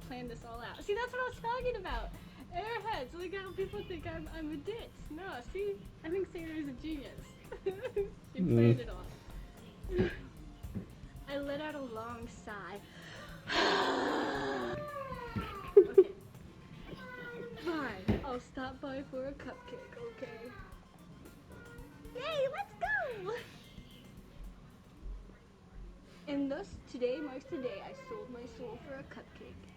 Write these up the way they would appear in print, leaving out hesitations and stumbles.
planned this all out. See, that's what I was talking about. Airheads, look how people think I'm a ditz. No, see, I think Sayori's a genius. She planned it all. I let out a long sigh. Okay. Fine, I'll stop by for a cupcake, okay? Yay, let's go! And thus, today marks the day I sold my soul for a cupcake.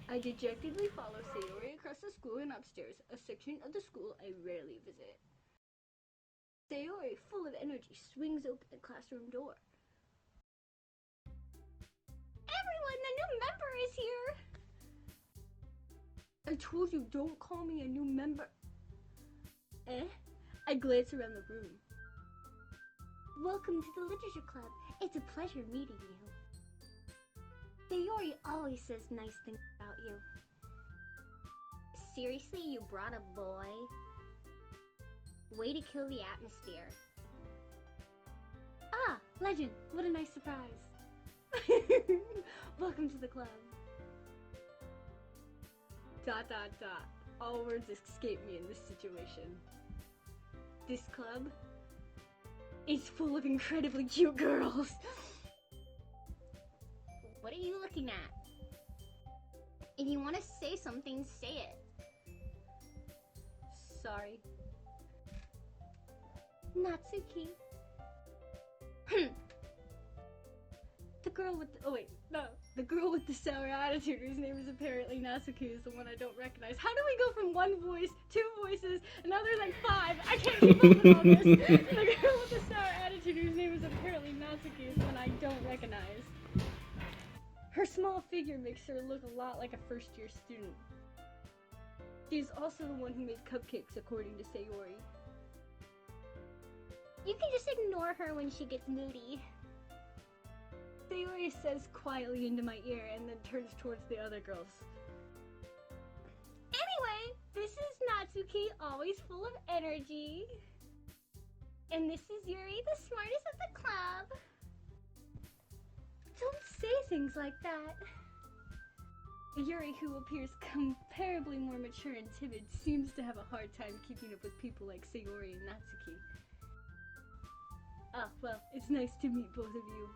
I dejectedly follow Sayori across the school and upstairs, a section of the school I rarely visit. Sayori, full of energy, swings open the classroom door. Everyone, the new member is here! I told you, don't call me a new member. I glance around the room. Welcome to the Literature Club. It's a pleasure meeting you. Sayori always says nice things about you. Seriously, you brought a boy? Way to kill the atmosphere. Ah, Legend, what a nice surprise. Welcome to the club. ... All words escape me in this situation. This club is full of incredibly cute girls. What are you looking at? If you want to say something, say it. Sorry. Natsuki. The girl with the, the girl with the sour attitude whose name is apparently Natsuki is the one I don't recognize. How do we go from one voice, two voices, and now there's like five? I can't keep up with all this. The girl with the sour attitude whose name is apparently Natsuki is the one I don't recognize. Her small figure makes her look a lot like a first-year student. She's also the one who made cupcakes, according to Sayori. You can just ignore her when she gets moody. Sayori says quietly into my ear and then turns towards the other girls. Anyway, this is Natsuki, always full of energy. And this is Yuri, the smartest of the club. Don't say things like that. Yuri, who appears comparably more mature and timid, seems to have a hard time keeping up with people like Sayori and Natsuki. Ah, well, it's nice to meet both of you.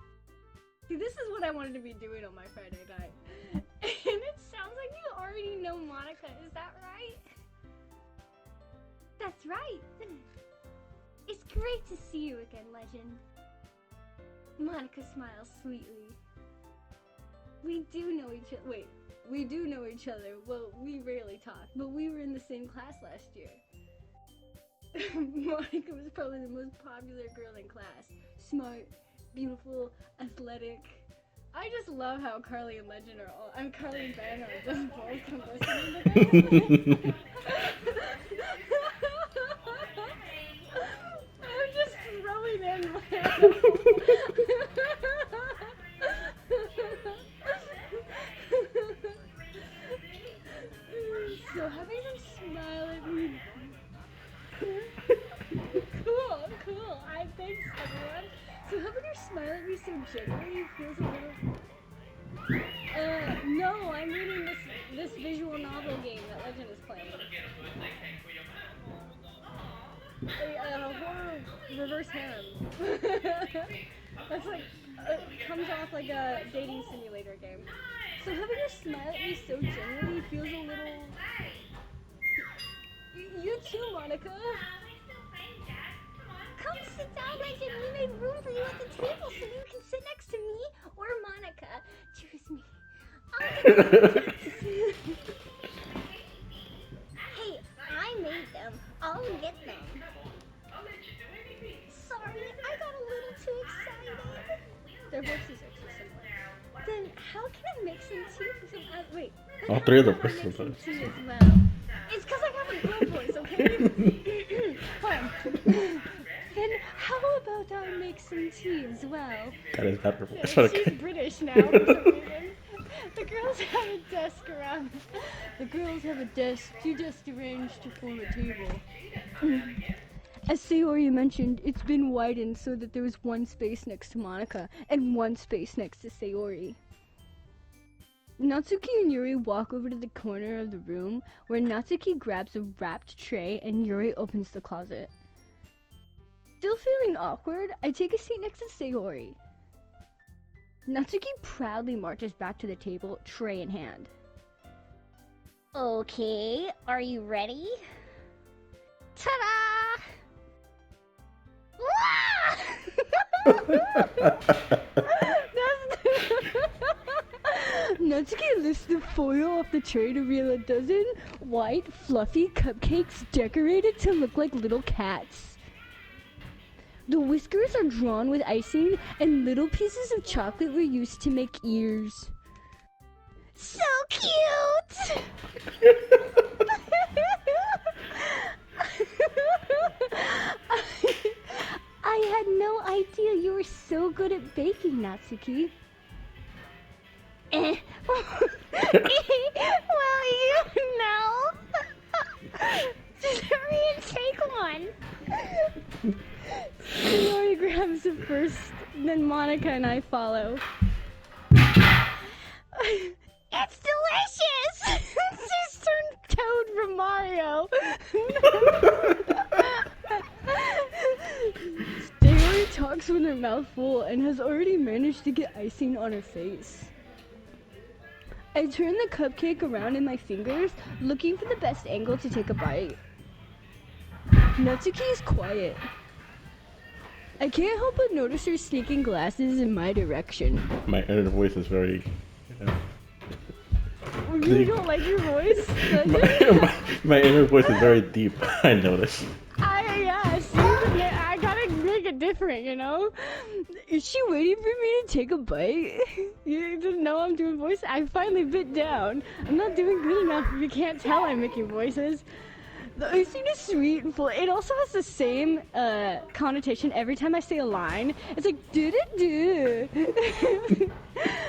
See, this is what I wanted to be doing on my Friday night. And it sounds like you already know Monica, is that right? That's right. It's great to see you again, Legend. Monica smiles sweetly. We do know each other. We do know each other. Well, we rarely talk, but we were in the same class last year. Monica was probably the most popular girl in class. Smart, beautiful, athletic. I just love how Carly and Legend are all. Carly and Ben are just both listening to them. I'm just throwing in my So having them smile at me. Cool. Thanks everyone. So having her smile at me so genuinely feels a little... no, I'm reading this visual novel game that Legend is playing. A horror reverse harem. That's like, it comes off like a dating simulator game. So having her smile at me so genuinely feels a little... You too, Monica. Come sit down, Legend. We made room for you at the table so you can sit next to me or Monica. Choose me. Hey, I made them. I'll get them. Sorry, I got a little too excited. Their voices are too similar. Then how can I make some tea for some... wait. All three of them are Make some similar. tea as well. It's because I have a girl voice, okay? Fine. Then how about I make some tea as well? That is better. She's British now for some reason. The girls have a desk around. The girls have a desk, two desks arranged to form a table. As Sayori mentioned, it's been widened so that there was one space next to Monica and one space next to Sayori. Natsuki and Yuri walk over to the corner of the room where Natsuki grabs a wrapped tray and Yuri opens the closet. Still feeling awkward, I take a seat next to Sayori. Natsuki proudly marches back to the table, tray in hand. Okay, are you ready? Ta-da! Natsuki lifts the foil off the tray to reveal a dozen white, fluffy cupcakes decorated to look like little cats. The whiskers are drawn with icing, and little pieces of chocolate were used to make ears. So cute! I had no idea you were so good at baking, Natsuki. Well, you know. Just hurry and take one. Sayori grabs it first, then Monica and I follow. It's delicious! She's turned Toad from Mario. Sayori talks with her mouth full and has already managed to get icing on her face. I turn the cupcake around in my fingers, looking for the best angle to take a bite. Natsuki is quiet. I can't help but notice her sneaking glasses in my direction. My inner voice is very... You don't like your voice? my inner voice is very deep, I notice. Yeah, see, I gotta make it different, you know? Is she waiting for me to take a bite? You didn't know I'm doing voice? I finally bit down. I'm not doing good enough if you can't tell I'm making voices. The icing is sweet and full. It also has the same connotation every time I say a line. It's like do-do-do.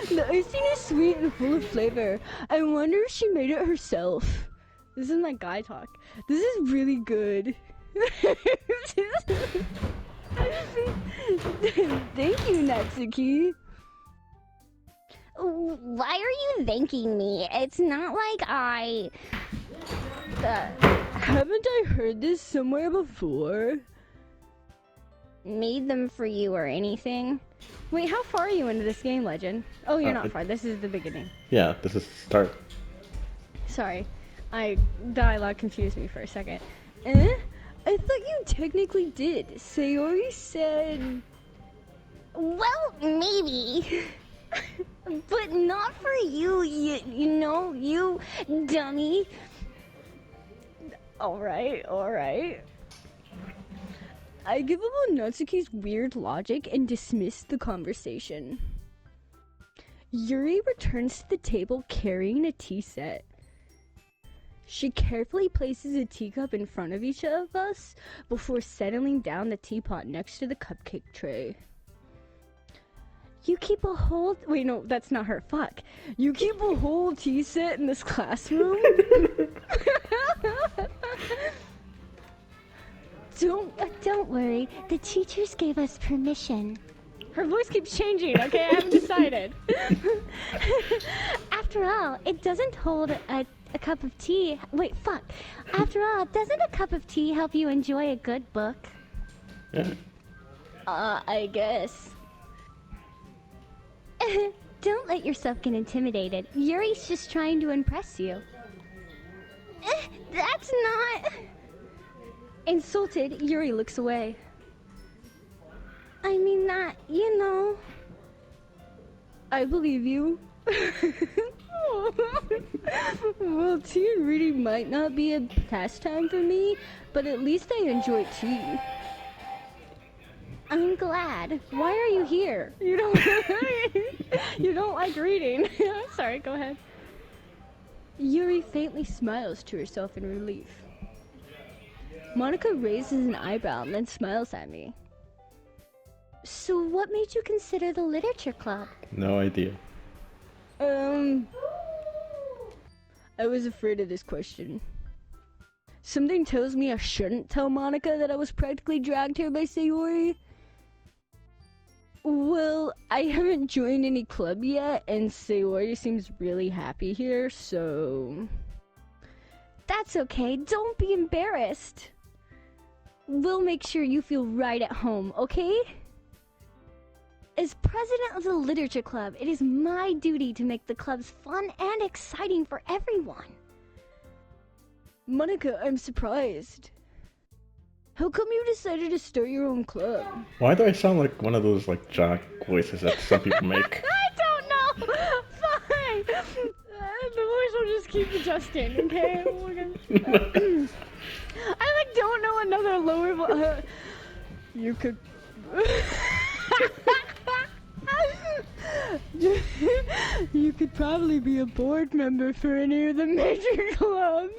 The icing is sweet and full of flavor. I wonder if she made it herself. This is my guy talk. This is really good. Thank you, Natsuki. Why are you thanking me? It's not like I... Haven't I heard this somewhere before? made them for you or anything. Wait, how far are you into this game, Legend? Oh, you're not far. This is the beginning. Yeah, this is start. Sorry. Dialogue confused me for a second. I thought you technically did. Sayori said... Well, maybe. But not for you, you know, you dummy. Alright. I give up on Natsuki's weird logic and dismiss the conversation. Yuri returns to the table carrying a tea set. She carefully places a teacup in front of each of us before settling down the teapot next to the cupcake tray. You keep a whole... Wait, no, that's not her. Fuck. You keep a whole tea set in this classroom? Don't worry. The teachers gave us permission. Her voice keeps changing, okay? I haven't decided. After all, it doesn't hold a cup of tea. Wait, fuck. After all, doesn't a cup of tea help you enjoy a good book? Yeah. I guess. Don't let yourself get intimidated. Yuri's just trying to impress you. That's not... Insulted, Yuri looks away. I mean that, you know. I believe you. Well, tea and reading might not be a pastime for me, but at least I enjoy tea. I'm glad. Why are you here? You don't like reading. Sorry, go ahead. Yuri faintly smiles to herself in relief. Monica raises an eyebrow and then smiles at me. So what made you consider the literature club? No idea. I was afraid of this question. Something tells me I shouldn't tell Monica that I was practically dragged here by Sayori. Well, I haven't joined any club yet, and Sayori seems really happy here, so... That's okay, don't be embarrassed. We'll make sure you feel right at home, okay? As president of the Literature Club, it is my duty to make the clubs fun and exciting for everyone. Monica, I'm surprised. How come you decided to start your own club? Why do I sound like one of those like jock voices that some people make? I don't know! Fine! The voice will just keep adjusting, okay? I like don't know another lower voice. You could... You could probably be a board member for any of the major clubs.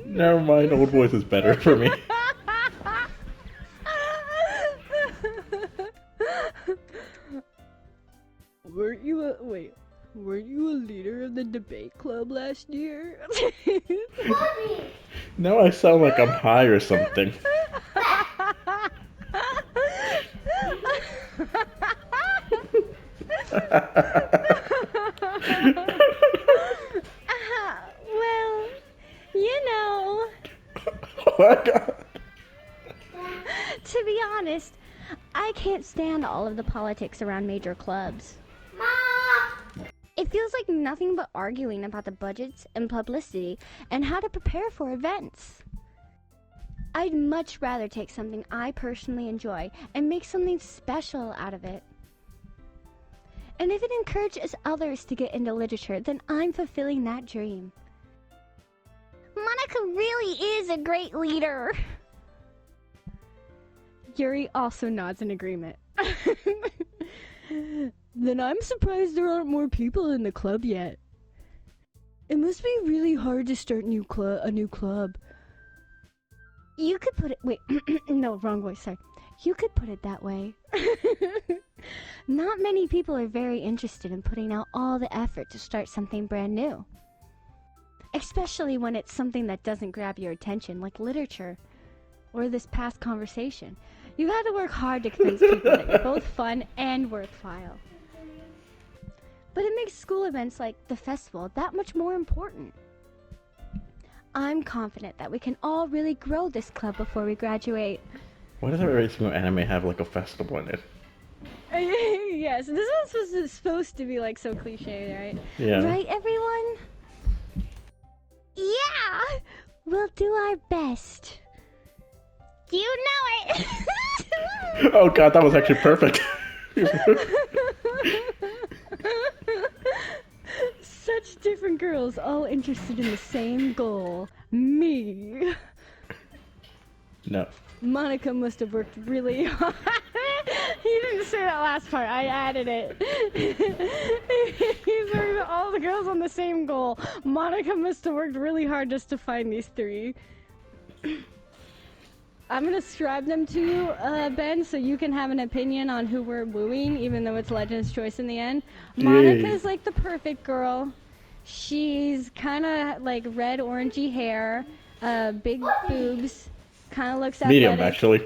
Never mind, old voice is better for me. Weren't you a leader of the debate club last year? Now I sound like I'm high or something. Well, you know... Oh my god. To be honest, I can't stand all of the politics around major clubs. It feels like nothing but arguing about the budgets and publicity and how to prepare for events. I'd much rather take something I personally enjoy and make something special out of it. And if it encourages others to get into literature, then I'm fulfilling that dream. Monica really is a great leader. Yuri also nods in agreement. Then I'm surprised there aren't more people in the club yet. It must be really hard to start a new club. You could put it... Wait, no, wrong voice, sorry. You could put it that way. Not many people are very interested in putting out all the effort to start something brand new. Especially when it's something that doesn't grab your attention, like literature, or this past conversation. You've had to work hard to convince people that you're both fun and worthwhile. But it makes school events like the festival that much more important. I'm confident that we can all really grow this club before we graduate. Why does every single anime have like a festival in it? Yes, this one's supposed to be like so cliche, right? Yeah. Right, everyone? Yeah! We'll do our best. You know it! Oh god, that was actually perfect. Such different girls, all interested in the same goal. Me. No. Monica must have worked really hard. He didn't say that last part. I added it. He's like, all the girls on the same goal. Monica must have worked really hard just to find these three. I'm gonna describe them to you, Ben, so you can have an opinion on who we're wooing, even though it's Legend's choice in the end. Monica's like the perfect girl. She's kind of like red orangey hair, big boobs, kind of looks athletic. Medium, actually.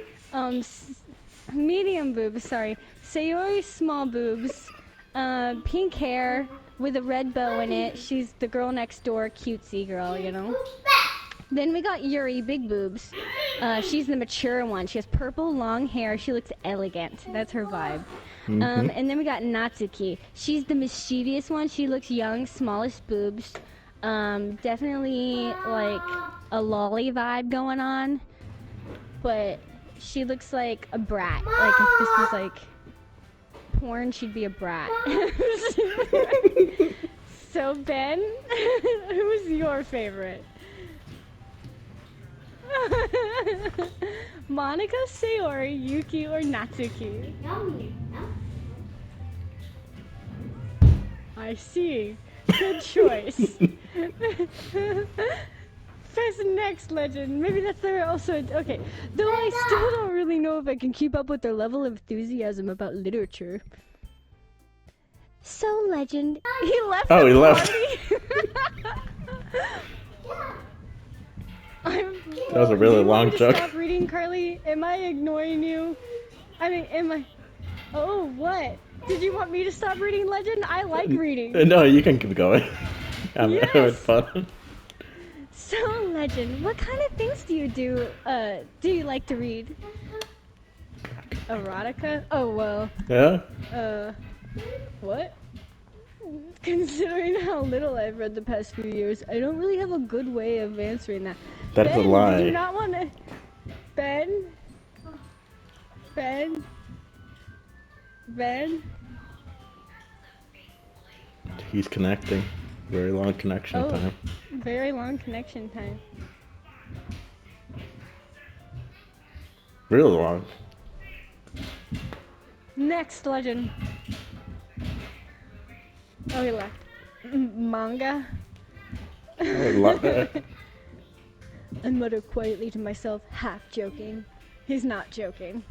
Medium boobs, sorry. Sayori's small boobs, pink hair with a red bow in it. She's the girl next door, cutesy girl, you know. Then we got Yuri, big boobs. She's the mature one. She has purple, long hair. She looks elegant. That's her vibe. Mm-hmm. And then we got Natsuki. She's the mischievous one. She looks young, smallest boobs. Definitely like a lolly vibe going on. But she looks like a brat. Like if this was like porn, she'd be a brat. So Ben, who's your favorite? Monica, Sayori, Yuki, or Natsuki? I see. Good choice. Press next, Legend. Maybe that's their also... Okay. Though I still don't really know if I can keep up with their level of enthusiasm about literature. So, Legend... He left Oh, the he left. That was a really long joke. Stop reading, Carly. Am I ignoring you? I mean, am I... Oh, what? Did you want me to stop reading legend? I like reading. No, you can keep going. I'm having Yes. fun. So, legend, what kind of things do you like to read? Erotica? Oh, well, Yeah? what? Considering how little I've read the past few years, I don't really have a good way of answering that. That's Ben, a lie. do you not want to... Ben? Ben? Ben? He's connecting. Very long connection Oh, time. very long connection time. Real long. Next legend. Oh, he left. Manga? I love that. I mutter quietly to myself, half joking. He's not joking.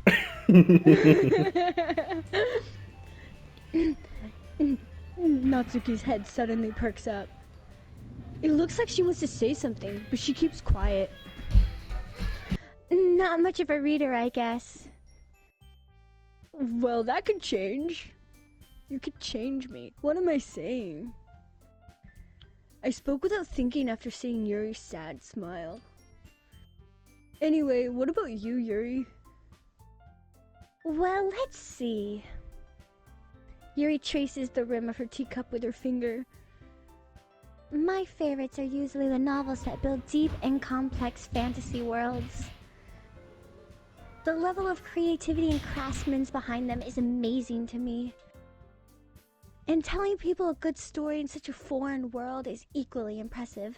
Natsuki's head suddenly perks up. It looks like she wants to say something, but she keeps quiet. Not much of a reader, I guess. Well, that could change. You could change me. What am I saying? I spoke without thinking after seeing Yuri's sad smile. Anyway, what about you, Yuri? Well, let's see. Yuri traces the rim of her teacup with her finger. My favorites are usually the novels that build deep and complex fantasy worlds. The level of creativity and craftsmen behind them is amazing to me. And telling people a good story in such a foreign world is equally impressive.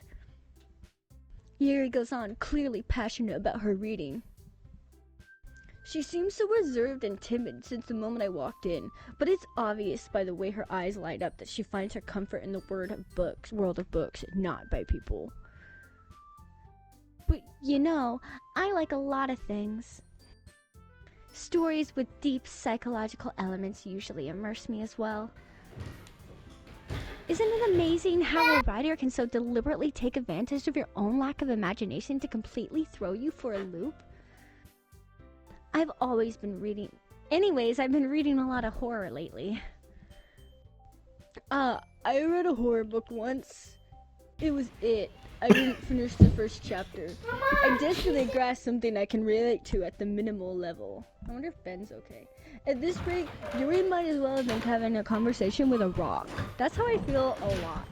Yuri goes on, clearly passionate about her reading. She seems so reserved and timid since the moment I walked in, but it's obvious by the way her eyes light up that she finds her comfort in the world of books, not by people. But you know, I like a lot of things. Stories with deep psychological elements usually immerse me as well. Isn't it amazing how a writer can so deliberately take advantage of your own lack of imagination to completely throw you for a loop? I've always been reading... Anyways, I've been reading a lot of horror lately. I read a horror book once. It was it. I didn't finish the first chapter. I desperately grasped something I can relate to at the minimal level. I wonder if Ben's okay. At this rate, Yuri might as well have been having a conversation with a rock. That's how I feel a lot.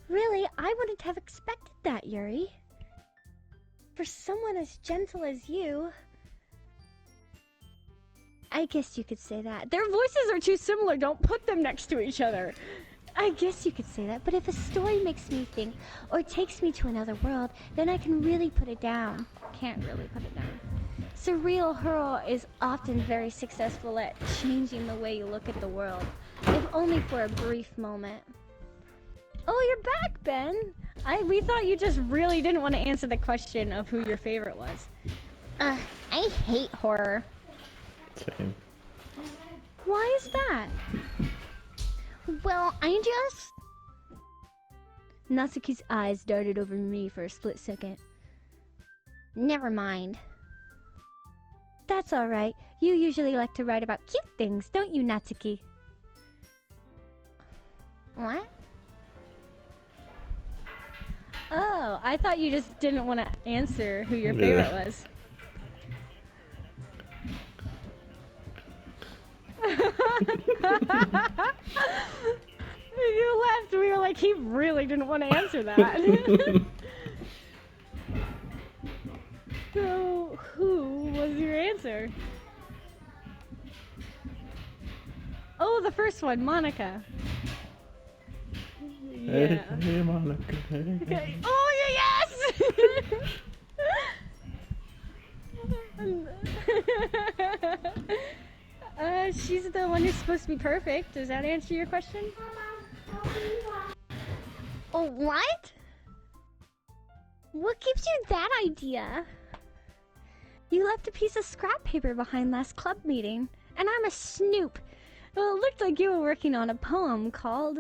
Really, I wouldn't have expected that, Yuri. For someone as gentle as you... I guess you could say that. Their voices are too similar, don't put them next to each other. I guess you could say that, but if a story makes me think, or takes me to another world, then I can really put it down. Can't really put it down. Surreal horror is often very successful at changing the way you look at the world, if only for a brief moment. Oh, you're back, Ben! We thought you just really didn't want to answer the question of who your favorite was. I hate horror. Same. Why is that? Well, I just... Natsuki's eyes darted over me for a split second. Never mind. That's alright. You usually like to write about cute things, don't you, Natsuki? What? Oh, I thought you just didn't want to answer who your favorite was. You left. We were like, he really didn't want to answer that. So, who was your answer? Oh, the first one, Monica. Yeah. Hey, Monica. Hey. Okay. Oh, yes! She's the one who's supposed to be perfect. Does that answer your question? Oh, what? What gives you that idea? You left a piece of scrap paper behind last club meeting, and I'm a snoop. Well, it looked like you were working on a poem called...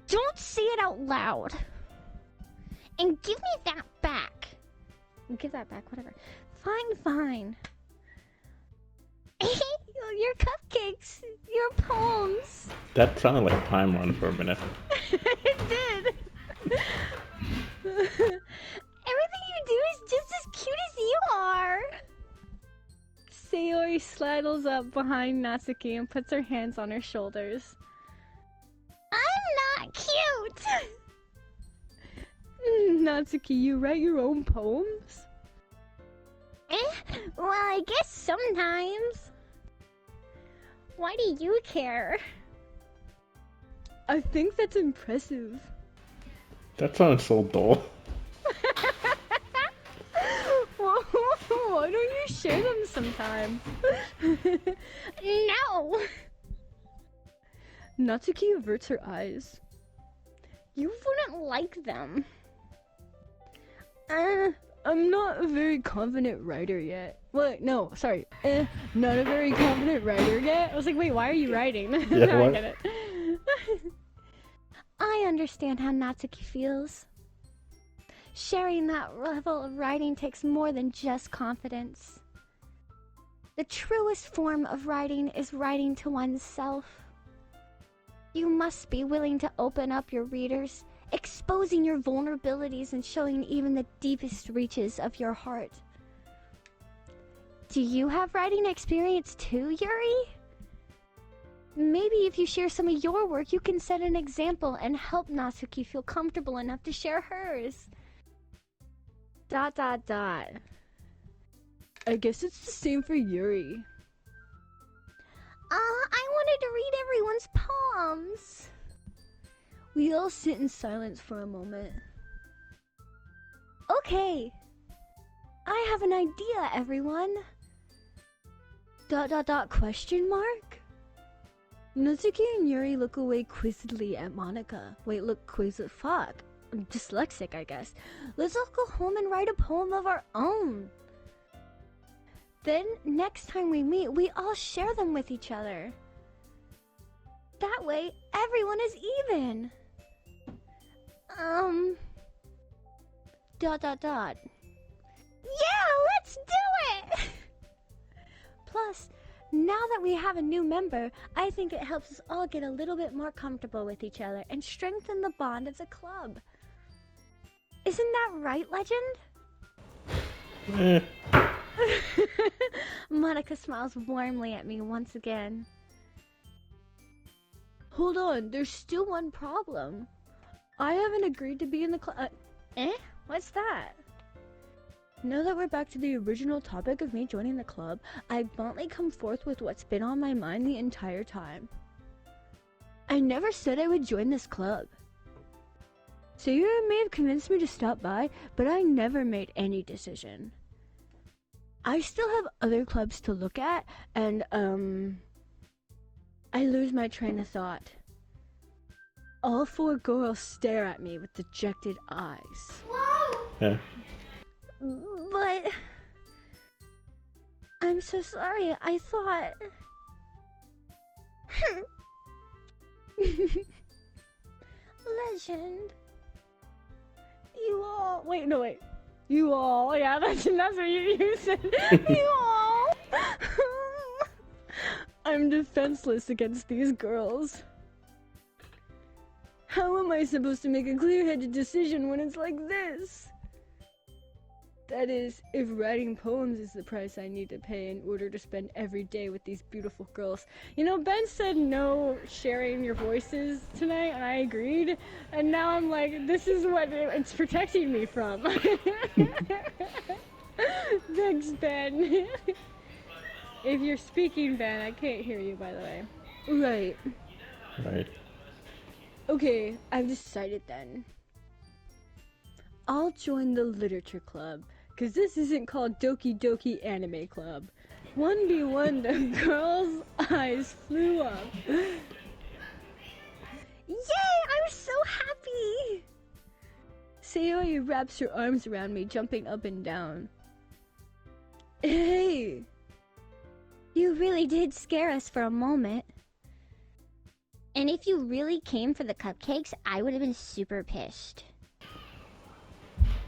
Don't say it out loud! And give me that back! Give that back, whatever. Fine, fine. Your cupcakes, your poems. That sounded like a time run for a minute. It did. Everything you do is just as cute as you are. Sayori sidles up behind Natsuki and puts her hands on her shoulders. I'm not cute. Natsuki, you write your own poems? Well, I guess sometimes. Why do you care? I think that's impressive. That sounds so dull. Why don't you share them sometime? No. Natsuki averts her eyes. You wouldn't like them. I'm not a very confident writer yet. What? No, sorry. Not a very confident writer yet. I was like, wait, why are you writing? Yeah, Now I what? get it. I understand how Natsuki feels. Sharing that level of writing takes more than just confidence. The truest form of writing is writing to oneself. You must be willing to open up your readers, exposing your vulnerabilities and showing even the deepest reaches of your heart. Do you have writing experience too, Yuri? Maybe if you share some of your work, you can set an example and help Natsuki feel comfortable enough to share hers. ... I guess it's the same for Yuri. I wanted to read everyone's poems. We all sit in silence for a moment. Okay. I have an idea, everyone. ... Question mark? Natsuki and Yuri look away quizzically at Monica. Wait, look quizzically. Fuck. I'm dyslexic, I guess. Let's all go home and write a poem of our own. Then, next time we meet, we all share them with each other. That way, everyone is even. ... Yeah, let's do it! Plus, now that we have a new member, I think it helps us all get a little bit more comfortable with each other and strengthen the bond as a club. Isn't that right, Legend? Eh, Monica smiles warmly at me once again. Hold on, there's still one problem. I haven't agreed to be in the club. What's that? Now that we're back to the original topic of me joining the club, I bluntly come forth with what's been on my mind the entire time. I never said I would join this club. Sayura may have convinced me to stop by, but I never made any decision. I still have other clubs to look at, and, I lose my train of thought. All four girls stare at me with dejected eyes. yeah. But... I'm so sorry, I thought... Legend... You all... Wait, no, wait. You all... Yeah, that's what you said. You all... I'm defenseless against these girls. How am I supposed to make a clear-headed decision when it's like this? That is, if writing poems is the price I need to pay in order to spend every day with these beautiful girls. You know, Ben said no sharing your voices tonight, and I agreed. And now I'm like, this is what it's protecting me from. Thanks, Ben. If you're speaking, Ben, I can't hear you, by the way. Right. Right. Okay, I've decided then. I'll join the literature club, cause this isn't called Doki Doki Anime Club. 1v1, the girls' eyes flew up. Yay! I'm so happy! Sayori wraps her arms around me, jumping up and down. Hey! You really did scare us for a moment. And if you really came for the cupcakes, I would have been super pissed.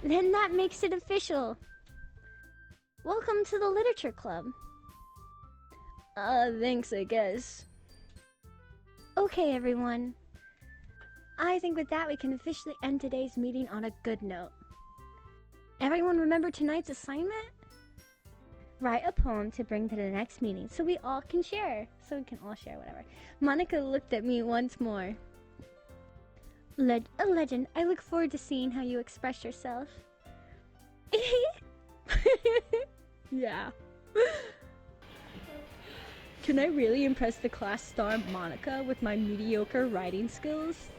Then that makes it official. Welcome to the Literature Club. Thanks, I guess. Okay, everyone. I think with that we can officially end today's meeting on a good note. Everyone remember tonight's assignment? Write a poem to bring to the next meeting so we all can share. So we can all share whatever. Monica looked at me once more. A legend. I look forward to seeing how you express yourself. Yeah. Can I really impress the class star Monica with my mediocre writing skills?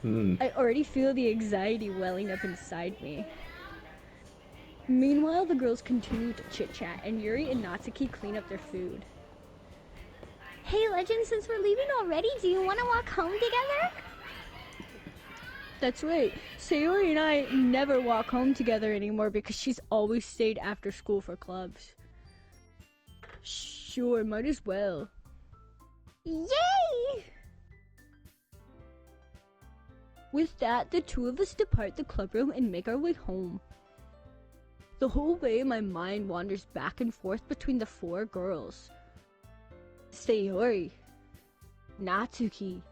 I already feel the anxiety welling up inside me. Meanwhile, the girls continue to chit-chat, and Yuri and Natsuki clean up their food. Hey, Legend, since we're leaving already, do you want to walk home together? That's right. Sayori and I never walk home together anymore because she's always stayed after school for clubs. Sure, might as well. Yay! With that, the two of us depart the clubroom and make our way home. The whole way, my mind wanders back and forth between the four girls. Sayori, Natsuki,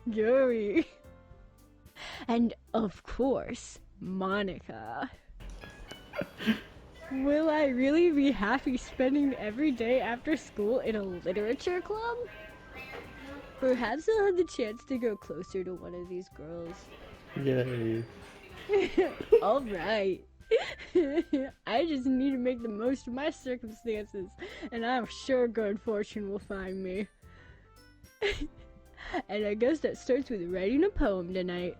Yuri, and of course, Monica. Will I really be happy spending every day after school in a literature club? Perhaps I'll have the chance to go closer to one of these girls. Yay. Alright. I just need to make the most of my circumstances, and I'm sure good fortune will find me. And I guess that starts with writing a poem tonight.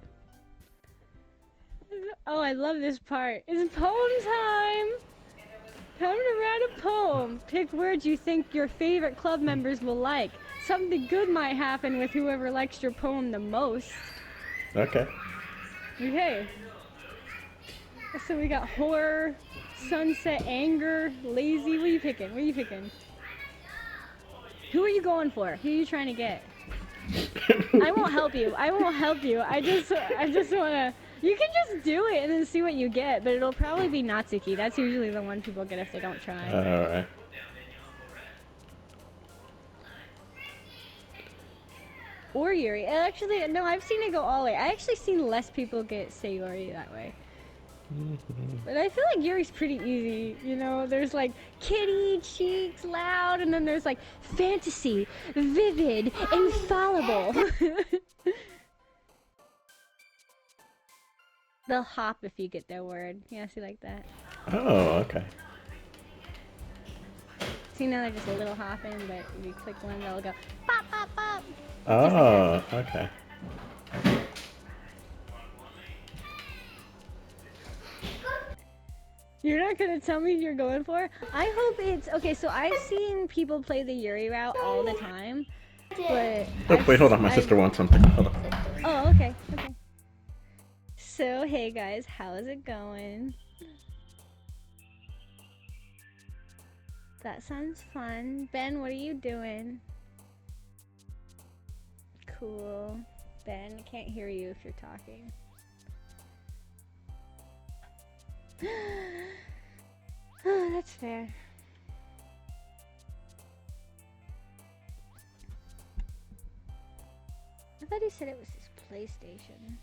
Oh, I love this part. It's poem time! Time to write a poem. Pick words you think your favorite club members will like. Something good might happen with whoever likes your poem the most. Okay. Okay. So we got horror, sunset, anger, lazy. What are you picking? What are you picking? Who are you going for? Who are you trying to get? I won't help you. I won't help you. I just wanna. You can just do it and then see what you get, but it'll probably be Natsuki. That's usually the one people get if they don't try. Alright. Or Yuri. Actually, no, I've seen it go all the way. I actually seen less people get Sayori that way. But I feel like Yuri's pretty easy, you know? There's like kitty, cheeks, loud, and then there's like fantasy, vivid, infallible. They'll hop if you get their word. Yeah, see, like that. Oh, okay. See, now they're just a little hopping, but if you click one, they'll go pop, pop, pop. Oh, okay. You're not gonna tell me who you're going for? I hope it's okay. So I've seen people play the Yuri route all the time, but Oh, wait, hold on. My sister wants something. Hold on. Oh, okay, okay. So hey guys, how's it going? That sounds fun. Ben, what are you doing? Cool. Ben, can't hear you if you're talking. Oh, that's fair. I thought he said it was his PlayStation.